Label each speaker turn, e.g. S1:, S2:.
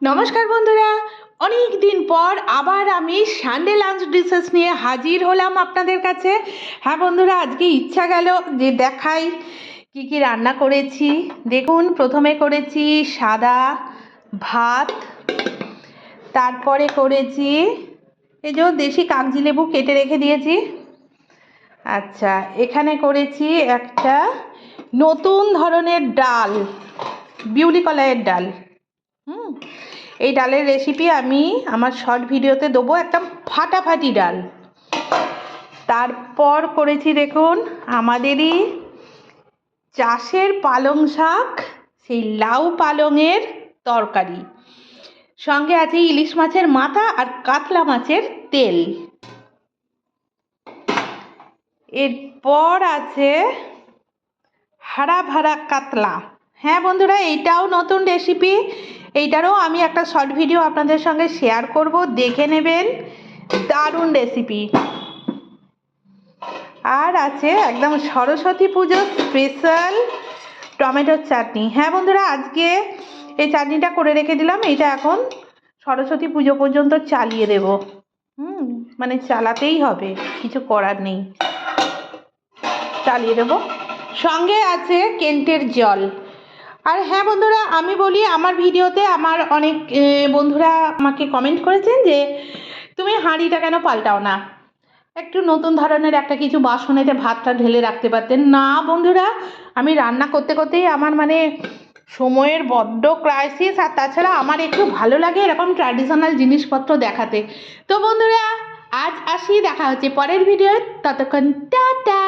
S1: নমস্কার বন্ধুরা, অনেক দিন পর আবার আমি সানডে লাঞ্চ ডিশেস নিয়ে হাজির হলাম আপনাদের কাছে। হ্যাঁ বন্ধুরা, আজকে ইচ্ছা গেল যে দেখাই কি কি রান্না করেছি। দেখুন, প্রথমে করেছি সাদা ভাত, তারপরে করেছি এই যে দেশি কাগজি লেবু কেটে রেখে দিয়েছি। আচ্ছা, এখানে করেছি একটা নতুন ধরনের ডাল, বিউলি কলাইয়ের ডাল। এই ডালের রেসিপি আমি আমার শর্ট ভিডিওতে দেবো, একদম ফাটাফাটি ডাল। তারপর করেছি দেখুন আমাদেরই চাষের পালং শাক, সেই লাউ পালংয়ের তরকারি, সঙ্গে আছে ইলিশ মাছের মাথা আর কাতলা মাছের তেল। এরপর আছে হারা ভাড়া কাতলা। হ্যাঁ বন্ধুরা, এইটাও নতুন রেসিপি, এইটারও আমি একটা শর্ট ভিডিও আপনাদের সঙ্গে শেয়ার করব, দেখে নেবেন, দারুণ রেসিপি। আর আছে একদম সরস্বতী পুজো স্পেশাল টমেটোর চাটনি। হ্যাঁ বন্ধুরা, আজকে এই চাটনিটা করে রেখে দিলাম, এইটা এখন সরস্বতী পুজো পর্যন্ত চালিয়ে দেব। মানে চালাতেই হবে, কিছু করার নেই, চালিয়ে দেব। সঙ্গে আছে কেন্টের জল। আর হ্যাঁ বন্ধুরা, আমি বলি, আমার ভিডিওতে আমার অনেক বন্ধুরা আমাকে কমেন্ট করেছেন যে তুমি হাঁড়িটা কেন পাল্টাও না, একটু নতুন ধরনের একটা কিছু বাসনেতে ভাতটা ঢেলে রাখতে পারতেন। না বন্ধুরা, আমি রান্না করতে করতেই আমার মানে সময়ের বড্ড ক্রাইসিস, আর তাছাড়া আমার একটু ভালো লাগে এরকম ট্র্যাডিশনাল জিনিসপত্র দেখাতে। তো বন্ধুরা, আজ আসি, দেখা হচ্ছে পরের ভিডিও, ততক্ষণ টাটা।